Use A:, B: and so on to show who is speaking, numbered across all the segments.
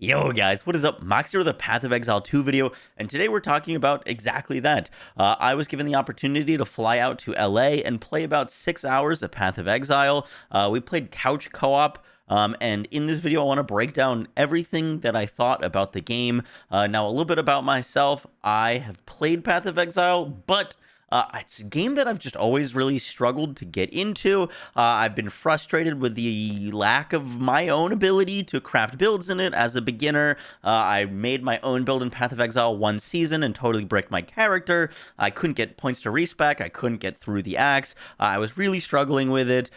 A: Yo guys, what is up? Max here with a Path of Exile 2 video, and today we're talking about exactly that. I was given the opportunity to fly out to LA and play about 6 hours of Path of Exile. We played couch co-op, and in this video I want to break down everything that I thought about the game. Now a little bit about myself. I have played Path of Exile, but it's a game that I've just always really struggled to get into. I've been frustrated with the lack of my own ability to craft builds in it as a beginner. I made my own build in Path of Exile one season and totally bricked my character. I couldn't get points to respec. I couldn't get through the axe. I was really struggling with it.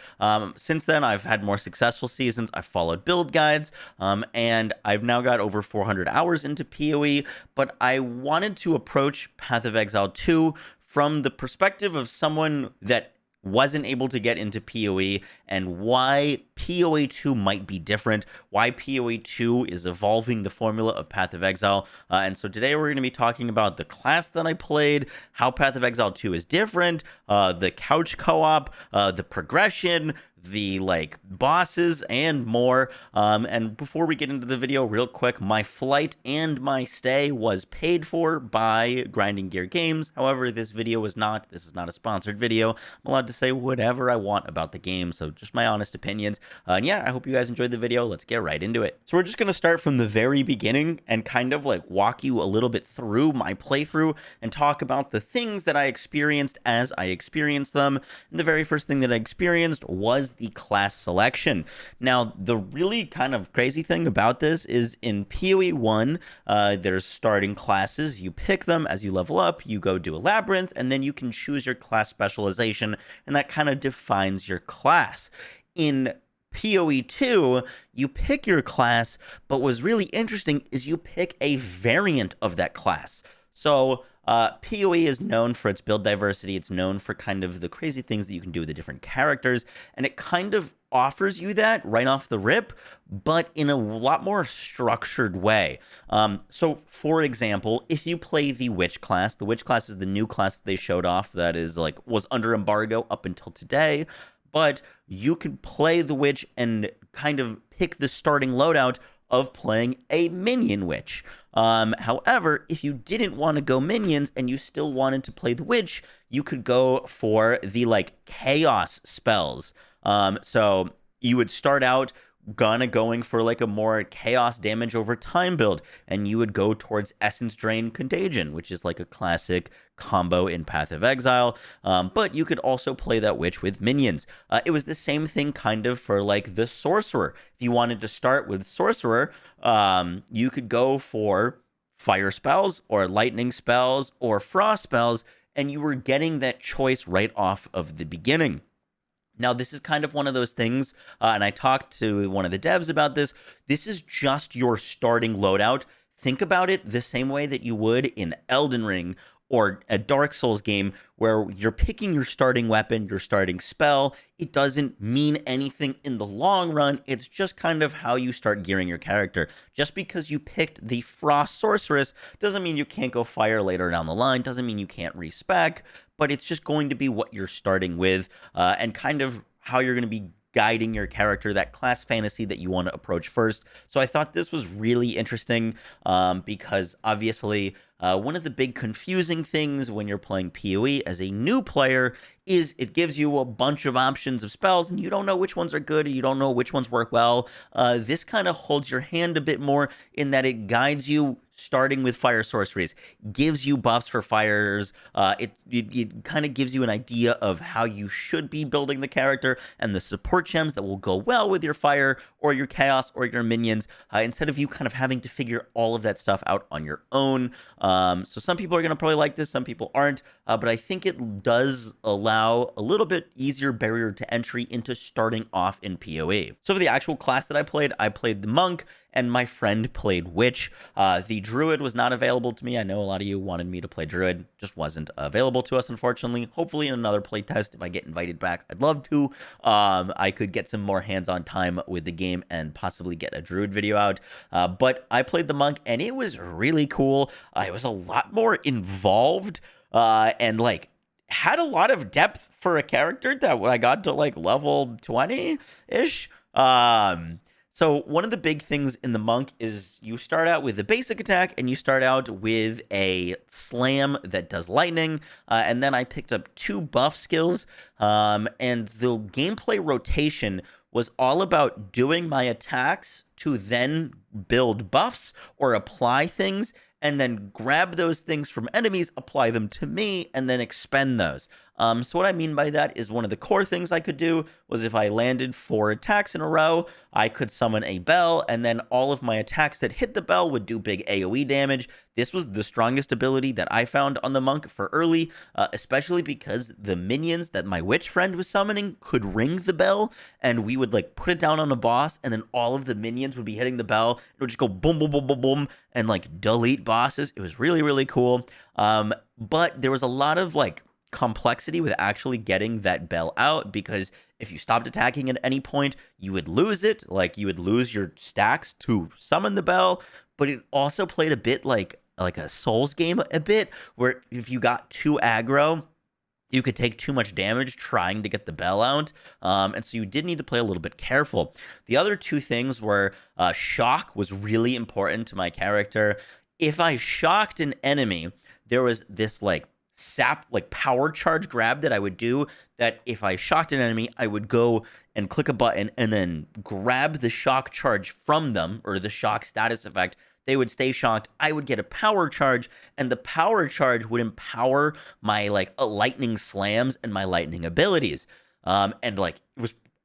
A: Since then, I've had more successful seasons. I've followed build guides, and I've now got over 400 hours into PoE, but I wanted to approach Path of Exile 2 from the perspective of someone that wasn't able to get into PoE and why PoE 2 might be different, why PoE 2 is evolving the formula of Path of Exile. And so today we're going to be talking about the class that I played, how Path of Exile 2 is different, the couch co-op, the progression, the bosses, and more. And before we get into the video, real quick, my flight and my stay was paid for by Grinding Gear Games. However, this is not a sponsored video. I'm allowed to say whatever I want about the game, so just my honest opinions. And yeah, I hope you guys enjoyed the video. Let's get right into it. So we're just going to start from the very beginning and kind of walk you a little bit through my playthrough and talk about the things that I experienced as I experienced them. And the very first thing that I experienced was the class selection. Now, the really kind of crazy thing about this is in PoE 1, there's starting classes. You pick them as you level up, you go do a labyrinth, and then you can choose your class specialization, and that kind of defines your class. In PoE 2, you pick your class, but what's really interesting is you pick a variant of that class. So PoE is known for its build diversity. It's known for kind of the crazy things that you can do with the different characters, and it kind of offers you that right off the rip, but in a lot more structured way. So, for example, if you play the Witch class is the new class that they showed off that is was under embargo up until today, but you could play the Witch and kind of pick the starting loadout of playing a minion Witch. However, if you didn't want to go minions and you still wanted to play the Witch, you could go for the chaos spells. So you would start out going for a more chaos damage over time build, and you would go towards Essence Drain Contagion, which is a classic combo in Path of Exile. But you could also play that Witch with minions. It was the same thing kind of for the Sorcerer. If you wanted to start with Sorcerer, you could go for fire spells or lightning spells or frost spells, and you were getting that choice right off of the beginning. Now, this is kind of one of those things, and I talked to one of the devs about this. This is just your starting loadout. Think about it the same way that you would in Elden Ring or a Dark Souls game where you're picking your starting weapon, your starting spell. It doesn't mean anything in the long run. It's just kind of how you start gearing your character. Just because you picked the Frost Sorceress doesn't mean you can't go fire later down the line, doesn't mean you can't respec, but it's just going to be what you're starting with, and kind of how you're going to be guiding your character, that class fantasy that you want to approach first. So I thought this was really interesting, because obviously one of the big confusing things when you're playing PoE as a new player is it gives you a bunch of options of spells and you don't know which ones are good, or you don't know which ones work well. This kind of holds your hand a bit more in that it guides you starting with fire sorceries, gives you buffs for fires. It kind of gives you an idea of how you should be building the character and the support gems that will go well with your fire or your chaos or your minions, instead of you kind of having to figure all of that stuff out on your own. So some people are going to probably like this, some people aren't, but I think it does allow a little bit easier barrier to entry into starting off in PoE. So for the actual class that I played the Monk, and my friend played Witch. The Druid was not available to me. I know a lot of you wanted me to play Druid. Just wasn't available to us, unfortunately. Hopefully in another playtest, if I get invited back, I'd love to. I could get some more hands-on time with the game and possibly get a Druid video out. But I played the Monk, and it was really cool. It was a lot more involved, and had a lot of depth for a character that I got to level 20-ish. So one of the big things in the monk is you start out with a basic attack, and you start out with a slam that does lightning, and then I picked up two buff skills, and the gameplay rotation was all about doing my attacks to then build buffs or apply things, and then grab those things from enemies, apply them to me, and then expend those. So what I mean by that is one of the core things I could do was if I landed 4 attacks in a row, I could summon a bell, and then all of my attacks that hit the bell would do big AoE damage. This was the strongest ability that I found on the monk for early, especially because the minions that my witch friend was summoning could ring the bell, and we would like put it down on a boss, and then all of the minions would be hitting the bell. It would just go boom, boom, boom, boom, boom, and like delete bosses. It was really, really cool. But there was a lot of like complexity with actually getting that bell out, because if you stopped attacking at any point, you would lose it. Like you would lose your stacks to summon the bell. But it also played a bit like a Souls game a bit, where if you got too aggro, you could take too much damage trying to get the bell out. And so you did need to play a little bit careful. The other two things were shock was really important to my character. If I shocked an enemy, there was this like power charge grab that I would do, that if I shocked an enemy, I would go and click a button and then grab the shock charge from them, or the shock status effect. They would stay shocked. I would get a power charge, and the power charge would empower my like lightning slams and my lightning abilities. And like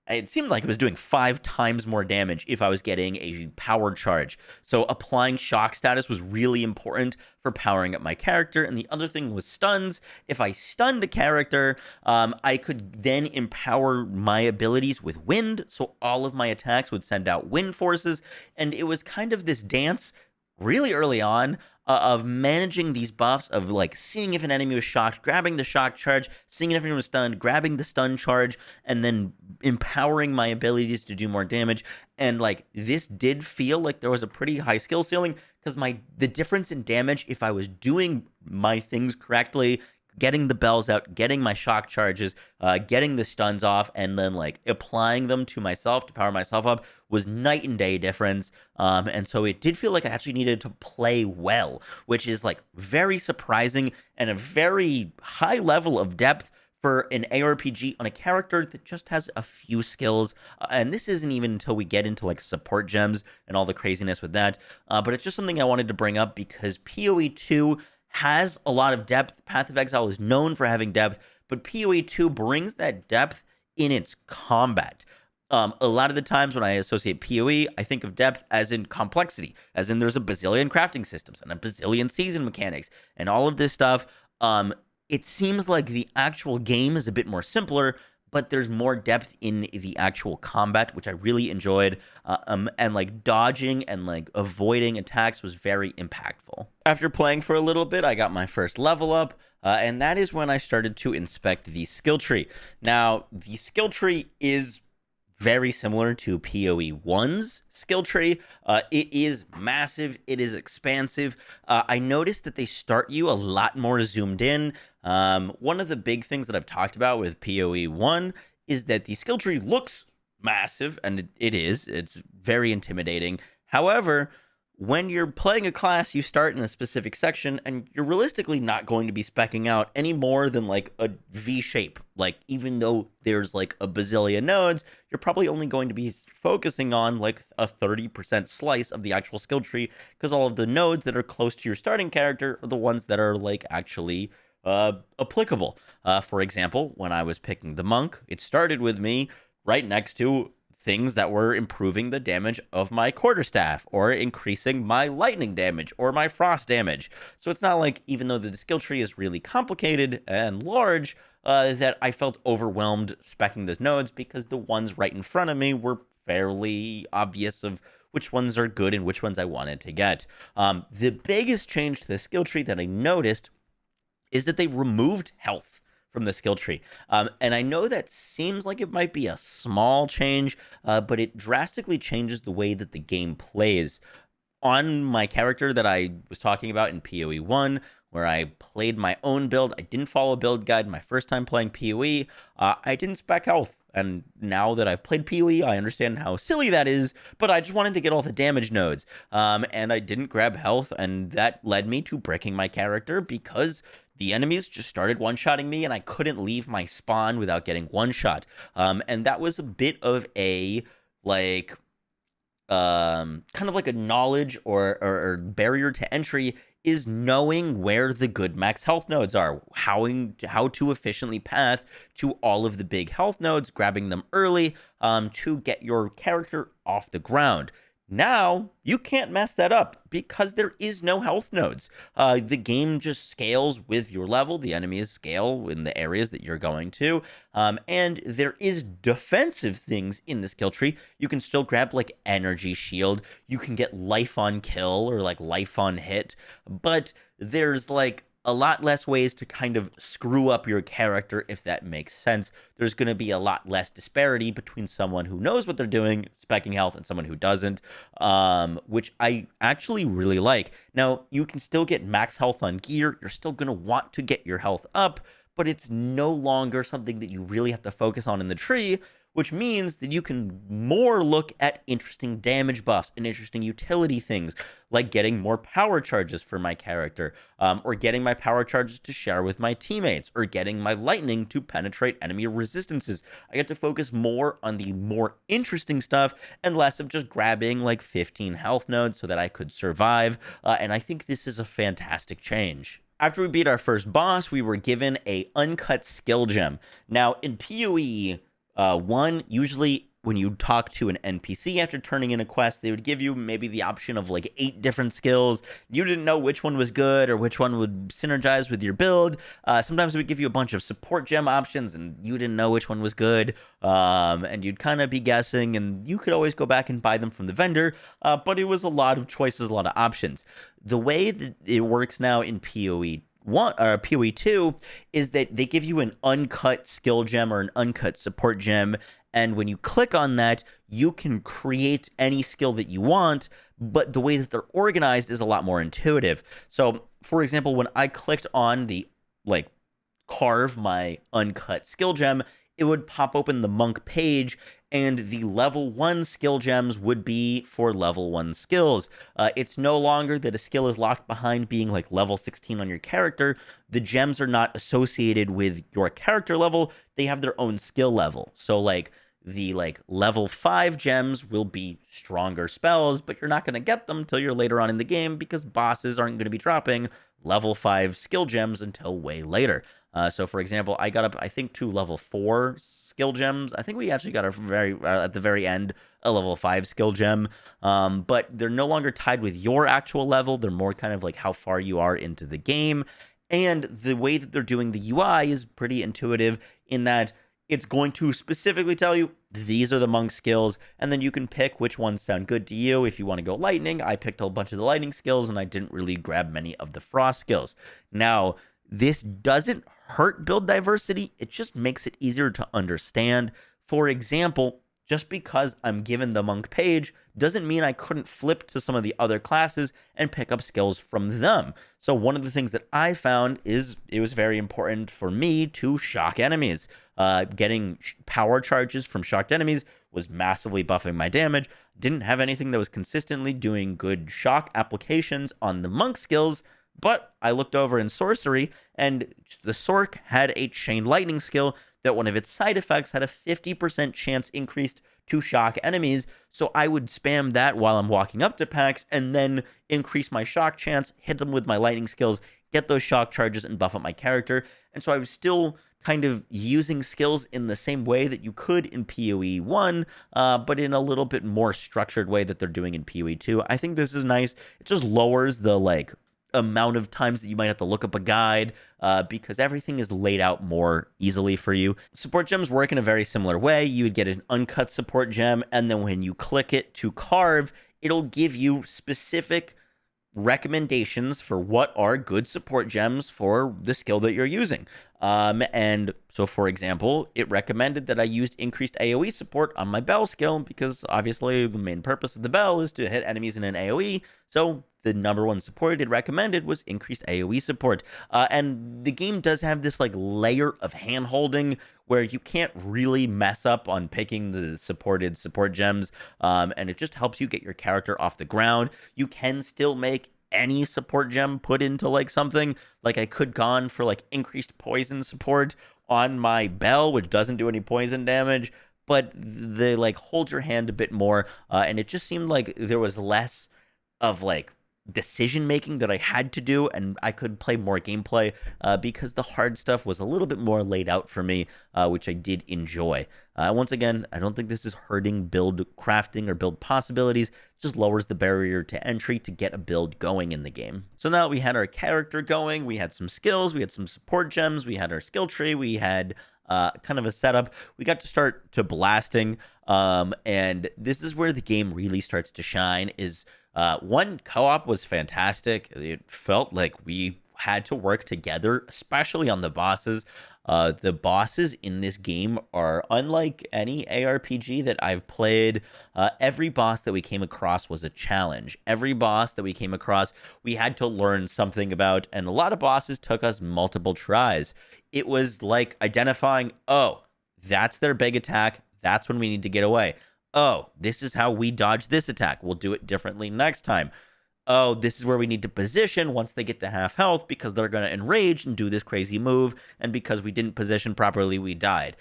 A: it seemed like it was doing 5 times more damage if I was getting a power charge. So applying shock status was really important for powering up my character. And the other thing was stuns. If I stunned a character, I could then empower my abilities with wind. So all of my attacks would send out wind forces. And it was kind of this dance really early on of managing these buffs, of like seeing if an enemy was shocked, grabbing the shock charge, seeing if anyone was stunned, grabbing the stun charge, and then empowering my abilities to do more damage. And like this did feel like there was a pretty high skill ceiling, because the difference in damage, if I was doing my things correctly, getting the bells out, getting my shock charges, getting the stuns off, and then like applying them to myself to power myself up, was night and day difference. And so it did feel like I actually needed to play well, which is like very surprising and a very high level of depth for an ARPG on a character that just has a few skills. And this isn't even until we get into like support gems and all the craziness with that. But it's just something I wanted to bring up, because PoE 2 has a lot of depth. Path of Exile is known for having depth, but PoE 2 brings that depth in its combat. A lot of the times when I associate PoE, I think of depth as in complexity, as in there's a bazillion crafting systems and a bazillion season mechanics and all of this stuff. It seems like the actual game is a bit more simpler, but there's more depth in the actual combat, which I really enjoyed. And like dodging and like avoiding attacks was very impactful. After playing for a little bit, I got my first level up, and that is when I started to inspect the skill tree. Now, the skill tree is very similar to PoE 1's skill tree. It is massive. It is expansive. I noticed that they start you a lot more zoomed in. One of the big things that I've talked about with PoE 1 is that the skill tree looks massive, and it is. It's very intimidating. However, when you're playing a class, you start in a specific section, and you're realistically not going to be speccing out any more than like a V shape. Like, even though there's like a bazillion nodes, you're probably only going to be focusing on like a 30% slice of the actual skill tree, because all of the nodes that are close to your starting character are the ones that are like actually applicable. For example, when I was picking the monk, it started with me right next to things that were improving the damage of my quarterstaff, or increasing my lightning damage, or my frost damage. So it's not like, even though the skill tree is really complicated and large, that I felt overwhelmed speccing those nodes, because the ones right in front of me were fairly obvious of which ones are good and which ones I wanted to get. The biggest change to the skill tree that I noticed is that they removed health from the skill tree. And I know that seems like it might be a small change, but it drastically changes the way that the game plays. On my character that I was talking about in PoE 1, where I played my own build, I didn't follow a build guide my first time playing PoE. I didn't spec health And now that I've played PoE, I understand how silly that is, but I just wanted to get all the damage nodes. And I didn't grab health, and that led me to breaking my character because the enemies just started one-shotting me, and I couldn't leave my spawn without getting one-shot. And that was a bit of a, like, kind of like a knowledge or barrier to entry, is knowing where the good max health nodes are, how to efficiently path to all of the big health nodes, grabbing them early to get your character off the ground. Now, you can't mess that up because there is no health nodes. The game just scales with your level. The enemies scale in the areas that you're going to. And there is defensive things in the skill tree. You can still grab like energy shield. You can get life on kill or like life on hit. But there's like a lot less ways to kind of screw up your character, if that makes sense. There's going to be a lot less disparity between someone who knows what they're doing, specking health, and someone who doesn't, which I actually really like. Now, you can still get max health on gear. You're still going to want to get your health up, but it's no longer something that you really have to focus on in the tree, which means that you can more look at interesting damage buffs and interesting utility things, like getting more power charges for my character, or getting my power charges to share with my teammates, or getting my lightning to penetrate enemy resistances. I get to focus more on the more interesting stuff and less of just grabbing like 15 health nodes so that I could survive, and I think this is a fantastic change. After we beat our first boss, we were given a uncut skill gem. Now, in PoE, one, usually when you talk to an NPC after turning in a quest, they would give you maybe the option of like 8 different skills. You didn't know which one was good or which one would synergize with your build. Sometimes it would give you a bunch of support gem options, and you didn't know which one was good. And you'd kind of be guessing, and you could always go back and buy them from the vendor. But it was a lot of choices, a lot of options. The way that it works now in PoE 1 or PoE 2 is that they give you an uncut skill gem or an uncut support gem, and when you click on that, you can create any skill that you want, but the way that they're organized is a lot more intuitive. So, for example, when I clicked on the like carve my uncut skill gem, it would pop open the monk page, and the level 1 skill gems would be for level 1 skills. It's no longer that a skill is locked behind being like level 16 on your character. The gems are not associated with your character level. They have their own skill level. So like the like level 5 gems will be stronger spells, but you're not going to get them till you're later on in the game because bosses aren't going to be dropping level 5 skill gems until way later. So, for example, I got up, I think, to level 4 skill gems. I think we actually got at the very end a level 5 skill gem. But they're no longer tied with your actual level. They're more kind of like how far you are into the game. And the way that they're doing the UI is pretty intuitive in that it's going to specifically tell you these are the monk skills, and then you can pick which ones sound good to you. If you want to go lightning, I picked a bunch of the lightning skills, and I didn't really grab many of the frost skills. Now, this doesn't hurt build diversity, it just makes it easier to understand. For example, just because I'm given the monk page doesn't mean I couldn't flip to some of the other classes and pick up skills from them. So one of the things that I found is it was very important for me to shock enemies. Getting power charges from shocked enemies was massively buffing my damage. Didn't have anything that was consistently doing good shock applications on the monk skills, but I looked over in sorcery, and the Sorc had a chain lightning skill that one of its side effects had a 50% chance increased to shock enemies. So I would spam that while I'm walking up to packs and then increase my shock chance, hit them with my lightning skills, get those shock charges, and buff up my character. And so I was still kind of using skills in the same way that you could in PoE 1, but in a little bit more structured way that they're doing in PoE 2. I think this is nice. It just lowers the amount of times that you might have to look up a guide because everything is laid out more easily for you. Support gems work in a very similar way. You would get an uncut support gem, and then when you click it to carve, it'll give you specific recommendations for what are good support gems for the skill that you're using. And so, for example, it recommended that I used increased AoE support on my bell skill because obviously the main purpose of the bell is to hit enemies in an AoE. So the number one support it recommended was increased AoE support. And the game does have this layer of hand-holding where you can't really mess up on picking the supported support gems, and it just helps you get your character off the ground. You can still make any support gem put into like something. Like I could gone for like increased poison support on my bell, which doesn't do any poison damage, but they like hold your hand a bit more, and it just seemed like there was less of like decision making that I had to do, and I could play more gameplay because the hard stuff was a little bit more laid out for me, which I did enjoy. Once again, I don't think this is hurting build crafting or build possibilities. It just lowers the barrier to entry to get a build going in the game. So now we had our character going, we had some skills, we had some support gems, we had our skill tree, we had kind of a setup. We got to start to blasting, and this is where the game really starts to shine. Is one, co-op was fantastic. It felt like we had to work together, especially on the bosses. The bosses in this game are unlike any ARPG that I've played. Every boss that we came across was a challenge. Every boss that we came across, we had to learn something about, and a lot of bosses took us multiple tries. It was like identifying, oh, that's their big attack. That's when we need to get away. Oh, this is how we dodge this attack. We'll do it differently next time. Oh, this is where we need to position once they get to half health because they're going to enrage and do this crazy move. And because we didn't position properly, we died.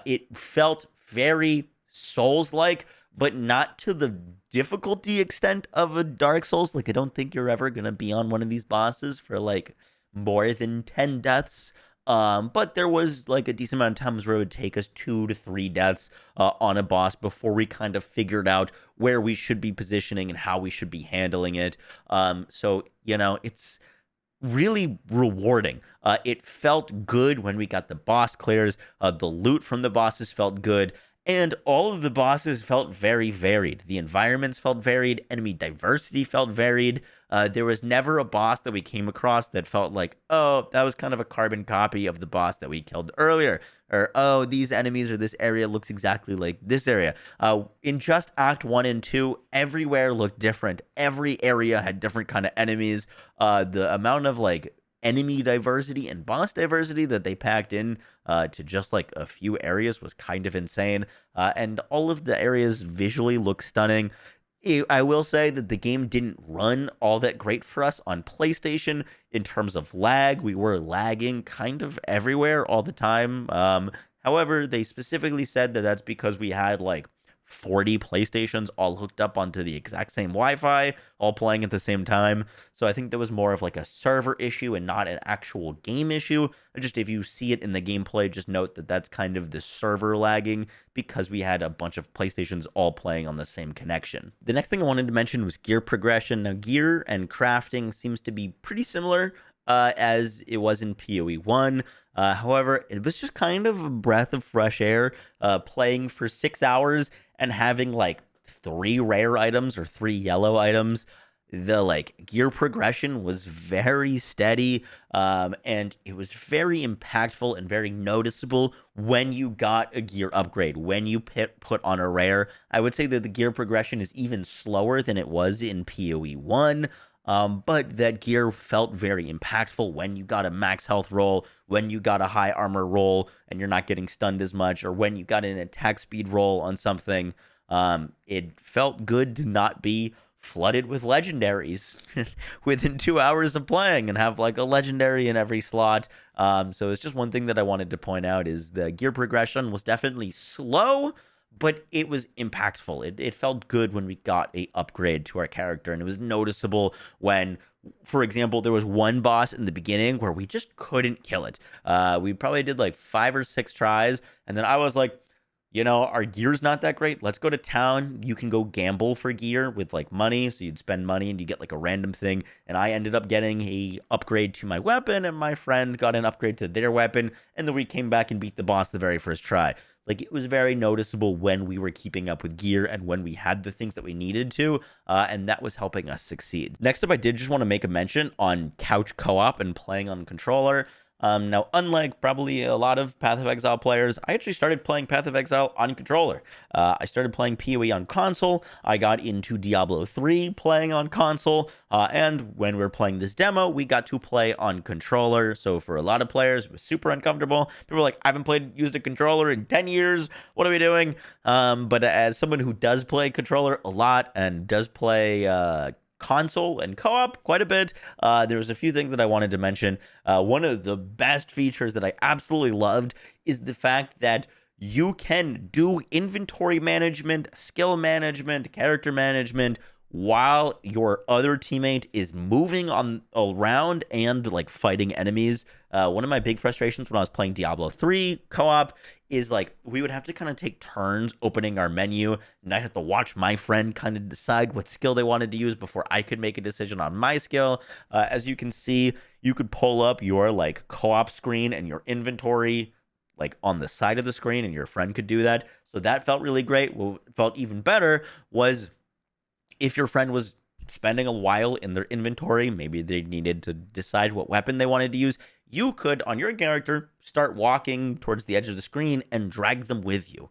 A: It felt very Souls-like, but not to the difficulty extent of a Dark Souls. Like, I don't think you're ever going to be on one of these bosses for like more than 10 deaths. But there was like a decent amount of times where it would take us 2 to 3 deaths on a boss before we kind of figured out where we should be positioning and how we should be handling it. So, you know, it's really rewarding. It felt good when we got the boss clears. The loot from the bosses felt good. And all of the bosses felt very varied. The environments felt varied. Enemy diversity felt varied. There was never a boss that we came across that felt like, oh, that was kind of a carbon copy of the boss that we killed earlier. Or, oh, these enemies or this area looks exactly like this area. In just Act 1 and 2, everywhere looked different. Every area had different kind of enemies. The amount of, like, enemy diversity and boss diversity that they packed in to just like a few areas was kind of insane. And all of the areas visually look stunning. I will say that the game didn't run all that great for us on PlayStation in terms of lag. We were lagging kind of everywhere all the time. However, they specifically said that that's because we had like 40 PlayStations all hooked up onto the exact same Wi-Fi, all playing at the same time. So I think there was more of like a server issue and not an actual game issue. Just if you see it in the gameplay, just note that that's kind of the server lagging because we had a bunch of PlayStations all playing on the same connection. The next thing I wanted to mention was gear progression. Now, gear and crafting seems to be pretty similar as it was in PoE 1. However, it was just kind of a breath of fresh air playing for 6 hours and having like 3 rare items or 3 yellow items. The like gear progression was very steady, and it was very impactful and very noticeable when you got a gear upgrade, when you put on a rare. I would say that the gear progression is even slower than it was in PoE 1. But that gear felt very impactful when you got a max health roll, when you got a high armor roll and you're not getting stunned as much, or when you got an attack speed roll on something. It felt good to not be flooded with legendaries within 2 hours of playing and have like a legendary in every slot. So it's just one thing that I wanted to point out is the gear progression was definitely slow, but it was impactful. It felt good when we got a upgrade to our character, and it was noticeable when, for example, there was one boss in the beginning where we just couldn't kill it. We probably did like 5 or 6 tries, and then I was like, you know, our gear's not that great. Let's go to town. You can go gamble for gear with like money. So you'd spend money and you get like a random thing. And I ended up getting a upgrade to my weapon, and my friend got an upgrade to their weapon. And then we came back and beat the boss the very first try. Like, it was very noticeable when we were keeping up with gear and when we had the things that we needed to, and that was helping us succeed. Next up, I did just want to make a mention on couch co-op and playing on controller. Now, unlike probably a lot of Path of Exile players, I actually started playing Path of Exile on controller. I started playing PoE on console. I got into Diablo 3 playing on console. And when we were playing this demo, we got to play on controller. So for a lot of players, it was super uncomfortable. People were like, I haven't used a controller in 10 years. What are we doing? But as someone who does play controller a lot and does play console and co-op quite a bit, there was a few things that I wanted to mention. One of the best features that I absolutely loved is the fact that you can do inventory management, skill management, character management while your other teammate is moving on around and like fighting enemies. One of my big frustrations when I was playing Diablo 3 co-op is like we would have to kind of take turns opening our menu, and I'd have to watch my friend kind of decide what skill they wanted to use before I could make a decision on my skill. As you can see, you could pull up your like co-op screen and your inventory like on the side of the screen, and your friend could do that. So that felt really great. What felt even better was if your friend was spending a while in their inventory, maybe they needed to decide what weapon they wanted to use, you could, on your character, start walking towards the edge of the screen and drag them with you.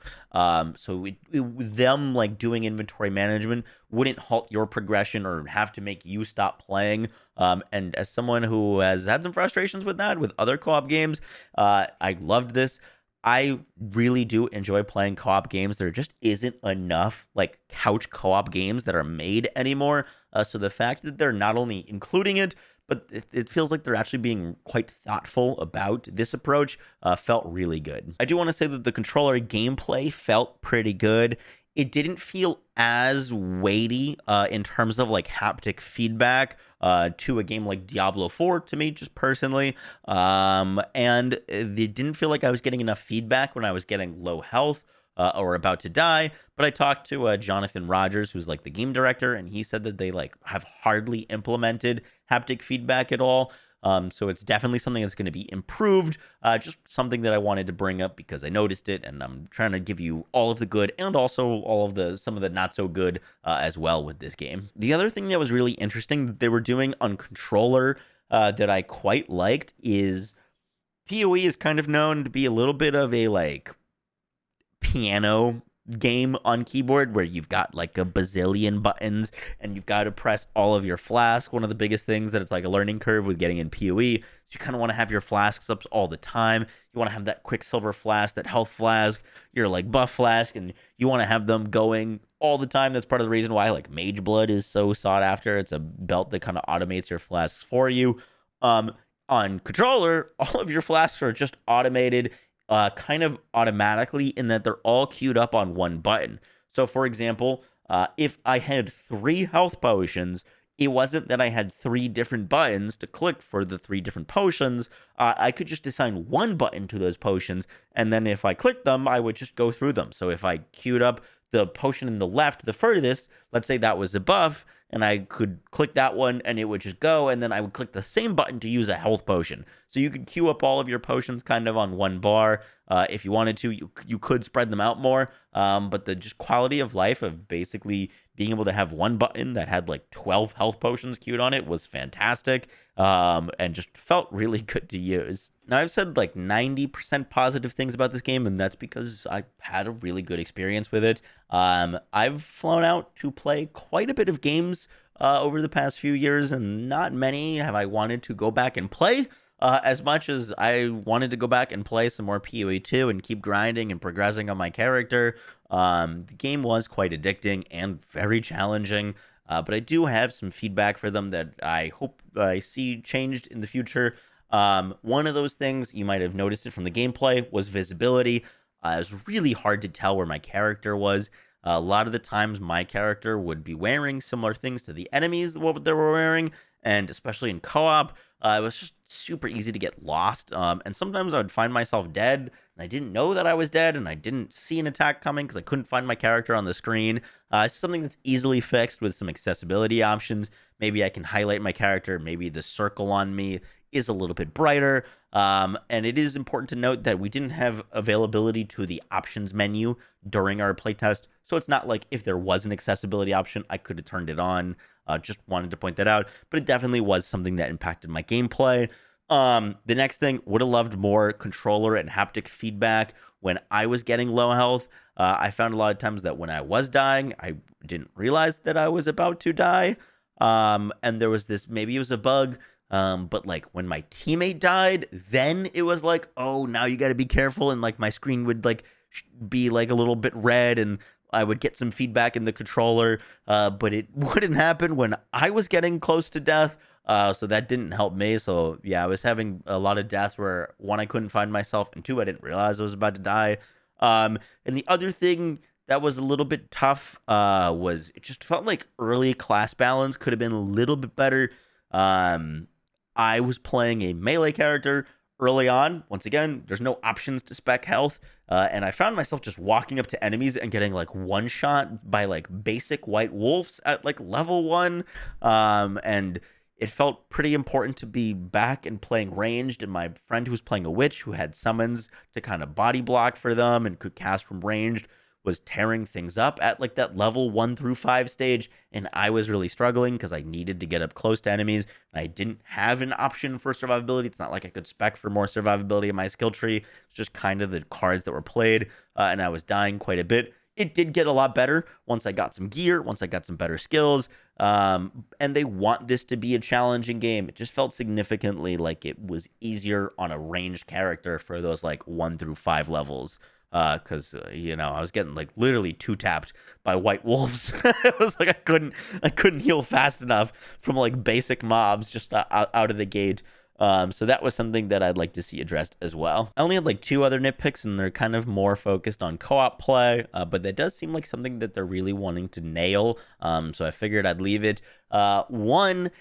A: So them like doing inventory management wouldn't halt your progression or have to make you stop playing. And as someone who has had some frustrations with that with other co-op games, I loved this. I really do enjoy playing co-op games. There just isn't enough like couch co-op games that are made anymore. So the fact that they're not only including it, but it feels like they're actually being quite thoughtful about this approach, felt really good. I do want to say that the controller gameplay felt pretty good. It didn't feel as weighty in terms of like haptic feedback to a game like Diablo 4 to me, just personally. And it didn't feel like I was getting enough feedback when I was getting low health or about to die. But I talked to Jonathan Rogers, who's like the game director, and he said that they like have hardly implemented haptic feedback at all. So it's definitely something that's going to be improved. Just something that I wanted to bring up because I noticed it, and I'm trying to give you all of the good and also all of some of the not so good as well with this game. The other thing that was really interesting that they were doing on controller that I quite liked is PoE is kind of known to be a little bit of a like piano game on keyboard where you've got like a bazillion buttons and you've got to press all of your flask. One of the biggest things that it's like a learning curve with getting in PoE, so you kind of want to have your flasks up all the time. You want to have that quicksilver flask, that health flask, your like buff flask, and you want to have them going all the time. That's part of the reason why like Mage Blood is so sought after. It's a belt that kind of automates your flasks for you. On controller, all of your flasks are just automated kind of automatically in that they're all queued up on one button. So for example, if I had 3 health potions, it wasn't that I had 3 different buttons to click for the 3 different potions. I could just assign one button to those potions, and then if I clicked them, I would just go through them. So if I queued up the potion in the left, the furthest, let's say that was a buff, and I could click that one and it would just go, and then I would click the same button to use a health potion. So you could queue up all of your potions kind of on one bar. If you wanted to, you could spread them out more, but the just quality of life of basically being able to have one button that had like 12 health potions queued on it was fantastic, and just felt really good to use. Now, I've said like 90% positive things about this game, and that's because I had a really good experience with it. I've flown out to play quite a bit of games over the past few years, and not many have I wanted to go back and play. As much as I wanted to go back and play some more PoE 2 and keep grinding and progressing on my character, the game was quite addicting and very challenging. But I do have some feedback for them that I hope I see changed in the future. One of those things, you might have noticed it from the gameplay, was visibility. It was really hard to tell where my character was. A lot of the times my character would be wearing similar things to the enemies, what they were wearing, and especially in co-op, it was just super easy to get lost. And sometimes I would find myself dead, and I didn't know that I was dead, and I didn't see an attack coming because I couldn't find my character on the screen. It's something that's easily fixed with some accessibility options. Maybe I can highlight my character. Maybe the circle on me is a little bit brighter. And it is important to note that we didn't have availability to the options menu during our playtest. So it's not like if there was an accessibility option, I could have turned it on. Just wanted to point that out. But it definitely was something that impacted my gameplay. The next thing, would have loved more controller and haptic feedback when I was getting low health. I found a lot of times that when I was dying, I didn't realize that I was about to die. And there was this, maybe it was a bug, but like when my teammate died, then it was like, oh, now you got to be careful. And like my screen would like be like a little bit red, and I would get some feedback in the controller, but it wouldn't happen when I was getting close to death. So that didn't help me. So yeah, I was having a lot of deaths where one, I couldn't find myself, and two, I didn't realize I was about to die. And the other thing that was a little bit tough was it just felt like early class balance could have been a little bit better. I was playing a melee character early on. Once again, there's no options to spec health. And I found myself just walking up to enemies and getting like one shot by like basic white wolves at like level 1. And it felt pretty important to be back and playing ranged. And my friend who was playing a witch who had summons to kind of body block for them and could cast from ranged was tearing things up at like that level 1 through 5 stage, and I was really struggling because I needed to get up close to enemies. I didn't have an option for survivability. It's not like I could spec for more survivability in my skill tree. It's just kind of the cards that were played, and I was dying quite a bit. It did get a lot better once I got some gear, once I got some better skills, and they want this to be a challenging game. It just felt significantly like it was easier on a ranged character for those like 1 through 5 levels. Because you know, I was getting like literally 2-tapped by white wolves. It was like I couldn't heal fast enough from like basic mobs just out of the gate. So that was something that I'd like to see addressed as well. I only had like 2 other nitpicks, and they're kind of more focused on co-op play, but that does seem like something that they're really wanting to nail. So I figured I'd leave it. One,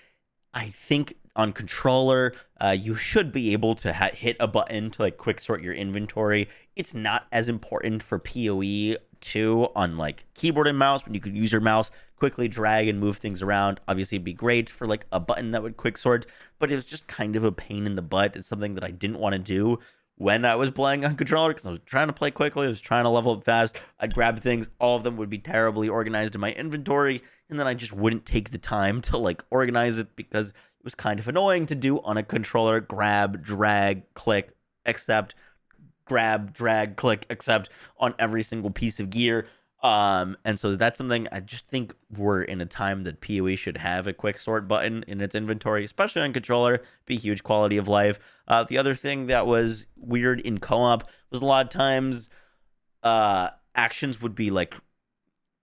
A: I think on controller, you should be able to hit a button to like quick sort your inventory. It's not as important for PoE 2 on like keyboard and mouse, when you could use your mouse, quickly drag and move things around. Obviously, it'd be great for like a button that would quick sort, but it was just kind of a pain in the butt. It's something that I didn't want to do when I was playing on controller because I was trying to play quickly. I was trying to level up fast. I'd grab things. All of them would be terribly organized in my inventory, and then I just wouldn't take the time to like organize it because it was kind of annoying to do on a controller. Grab, drag, click, accept, grab, drag, click, accept on every single piece of gear. And so that's something I just think we're in a time that PoE should have a quick sort button in its inventory, especially on controller. Be huge quality of life. The other thing that was weird in co-op was a lot of times actions would be like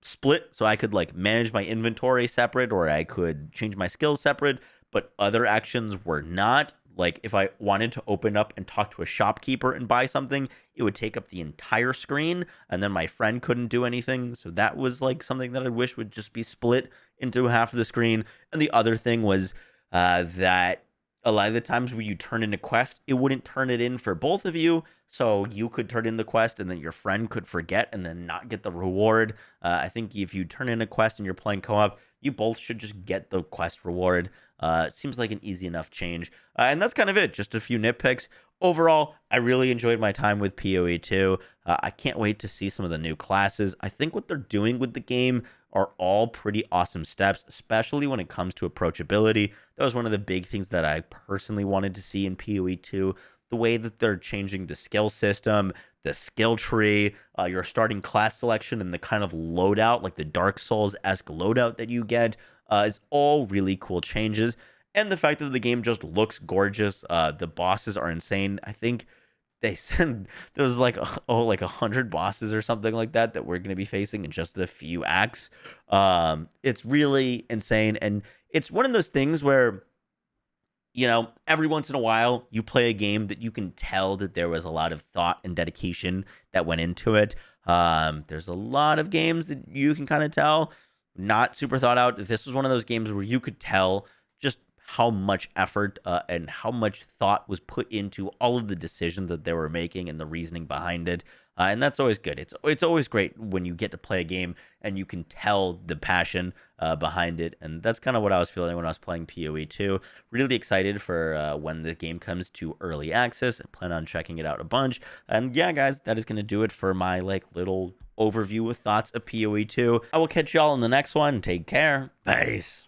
A: split, so I could like manage my inventory separate, or I could change my skills separate, but other actions were not. Like if I wanted to open up and talk to a shopkeeper and buy something, it would take up the entire screen, and then my friend couldn't do anything. So that was like something that I wish would just be split into half of the screen. And the other thing was that a lot of the times when you turn in a quest, it wouldn't turn it in for both of you. So you could turn in the quest and then your friend could forget and then not get the reward. I think if you turn in a quest and you're playing co-op, you both should just get the quest reward. It seems like an easy enough change. And that's kind of it. Just a few nitpicks. Overall, I really enjoyed my time with PoE 2. I can't wait to see some of the new classes. I think what they're doing with the game are all pretty awesome steps, especially when it comes to approachability. That was one of the big things that I personally wanted to see in PoE 2. The way that they're changing the skill system, the skill tree, your starting class selection, and the kind of loadout, like the Dark Souls-esque loadout that you get, is all really cool changes. And the fact that the game just looks gorgeous. The bosses are insane. I think they said there was like like 100 bosses or something like that we're going to be facing in just a few acts. It's really insane, and it's one of those things where, you know, every once in a while you play a game that you can tell that there was a lot of thought and dedication that went into it. There's a lot of games that you can kind of tell not super thought out. This was one of those games where you could tell just how much effort and how much thought was put into all of the decisions that they were making and the reasoning behind it. And that's always good. It's always great when you get to play a game and you can tell the passion behind it. And that's kind of what I was feeling when I was playing PoE 2. Really excited for when the game comes to early access. I plan on checking it out a bunch. And yeah, guys, that is going to do it for my like little overview with thoughts of PoE 2. I will catch y'all in the next one. Take care. Peace.